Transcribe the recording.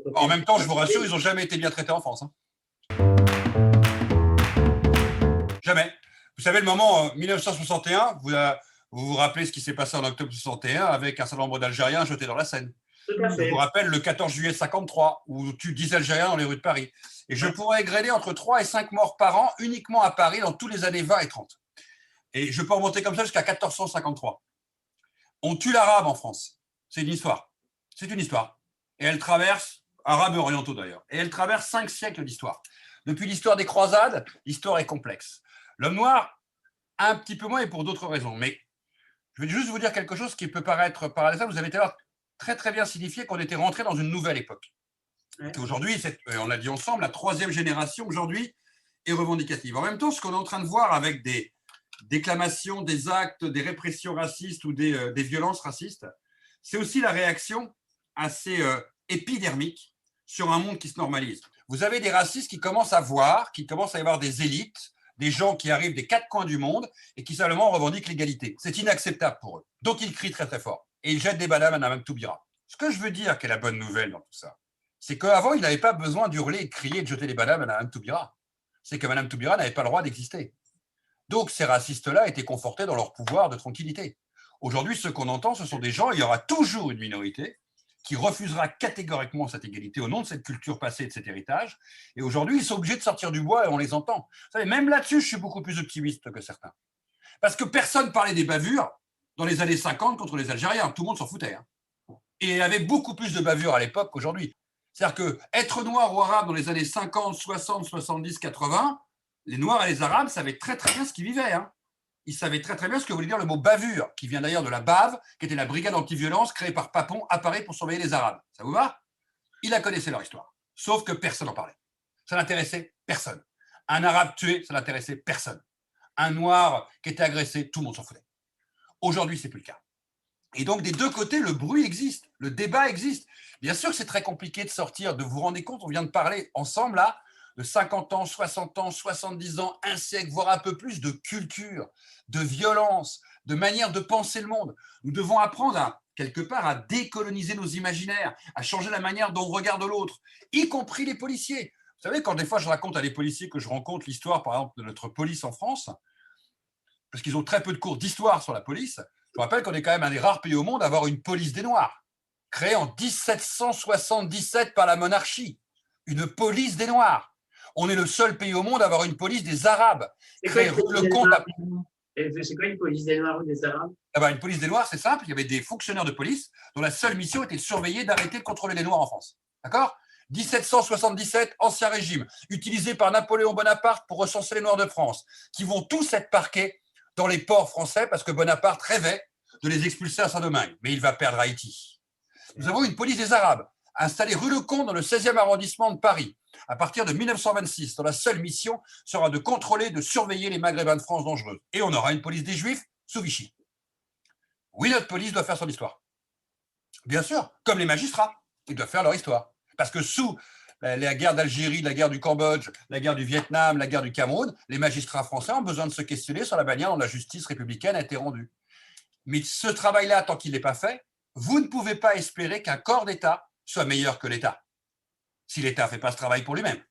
votre En pays. même temps, je vous rassure, ils n'ont jamais été bien traités en France. Hein. Jamais. Vous savez, le moment 1961, vous vous rappelez ce qui s'est passé en octobre 61 avec un certain nombre d'Algériens jetés dans la Seine. Tout à Je vous fait. rappelle le 14 juillet 53, où tue 10 Algériens dans les rues de Paris. Et je pourrais égrener entre 3 et 5 morts par an uniquement à Paris dans tous les années 20 et 30. Et je peux remonter comme ça jusqu'à 1453. On tue l'arabe en France. C'est une histoire. C'est une histoire. Et elle traverse, arabes et orientaux d'ailleurs, et elle traverse 5 siècles d'histoire. Depuis l'histoire des croisades, l'histoire est complexe. L'homme noir, un petit peu moins et pour d'autres raisons. Mais je vais juste vous dire quelque chose qui peut paraître paradoxal. Vous avez tout à l'heure très très bien signifié qu'on était rentré dans une nouvelle époque. Ouais. Aujourd'hui, on l'a dit ensemble, la troisième génération aujourd'hui est revendicative. En même temps, ce qu'on est en train de voir avec des déclamations, des actes, des répressions racistes ou des violences racistes, c'est aussi la réaction assez épidermique sur un monde qui se normalise. Vous avez des racistes qui commencent à voir, qui commencent à y avoir des élites, des gens qui arrivent des 4 coins du monde et qui simplement revendiquent l'égalité. C'est inacceptable pour eux. Donc ils crient très très fort et ils jettent des bananes à Mme Toubira. Ce que je veux dire, qui est la bonne nouvelle dans tout ça, c'est qu'avant, ils n'avaient pas besoin d'hurler, de crier, de jeter des bananes à Mme Toubira. C'est que Mme Toubira n'avait pas le droit d'exister. Donc ces racistes-là étaient confortés dans leur pouvoir de tranquillité. Aujourd'hui, ce qu'on entend, ce sont des gens, il y aura toujours une minorité qui refusera catégoriquement cette égalité au nom de cette culture passée, de cet héritage. Et aujourd'hui, ils sont obligés de sortir du bois et on les entend. Vous savez, même là-dessus, je suis beaucoup plus optimiste que certains. Parce que personne parlait des bavures dans les années 50 contre les Algériens. Tout le monde s'en foutait. Hein. Et il y avait beaucoup plus de bavures à l'époque qu'aujourd'hui. C'est-à-dire que être noir ou arabe dans les années 50, 60, 70, 80, les Noirs et les Arabes savaient très très bien ce qu'ils vivaient. Hein. Ils savaient très très bien ce que voulait dire le mot bavure, qui vient d'ailleurs de la BAV, qui était la brigade anti-violence créée par Papon à Paris pour surveiller les Arabes. Ça vous va? Ils la connaissaient leur histoire. Sauf que personne n'en parlait. Ça n'intéressait personne. Un Arabe tué, ça n'intéressait personne. Un Noir qui était agressé, tout le monde s'en foutait. Aujourd'hui, c'est plus le cas. Et donc, des deux côtés, le bruit existe, le débat existe. Bien sûr que c'est très compliqué de sortir, de vous rendre compte, on vient de parler ensemble là, de 50 ans, 60 ans, 70 ans, un siècle, voire un peu plus de culture, de violence, de manière de penser le monde. Nous devons apprendre quelque part à décoloniser nos imaginaires, à changer la manière dont on regarde l'autre, y compris les policiers. Vous savez, quand des fois je raconte à des policiers que je rencontre l'histoire, par exemple, de notre police en France, parce qu'ils ont très peu de cours d'histoire sur la police, je vous rappelle qu'on est quand même un des rares pays au monde à avoir une police des Noirs, créée en 1777 par la monarchie. Une police des Noirs. On est le seul pays au monde à avoir une police des Arabes. C'est quoi Créée une rue police des Lecomte. Noirs? C'est quoi une police des Noirs ou des Arabes? Ah ben, une police des Noirs, c'est simple. Il y avait des fonctionnaires de police dont la seule mission était de surveiller, d'arrêter, de contrôler les Noirs en France. D'accord? 1777, ancien régime, utilisé par Napoléon Bonaparte pour recenser les Noirs de France, qui vont tous être parqués dans les ports français parce que Bonaparte rêvait de les expulser à Saint-Domingue. Mais il va perdre Haïti. Nous avons une police des Arabes, installée rue Lecomte dans le 16e arrondissement de Paris, à partir de 1926, dont la seule mission sera de contrôler, de surveiller les Maghrébins de France dangereux. Et on aura une police des Juifs sous Vichy. Oui, notre police doit faire son histoire. Bien sûr, comme les magistrats, ils doivent faire leur histoire. Parce que sous la guerre d'Algérie, la guerre du Cambodge, la guerre du Vietnam, la guerre du Cameroun, les magistrats français ont besoin de se questionner sur la manière dont la justice républicaine a été rendue. Mais ce travail-là, tant qu'il n'est pas fait, vous ne pouvez pas espérer qu'un corps d'État soit meilleur que l'État, si l'État ne fait pas ce travail pour lui-même.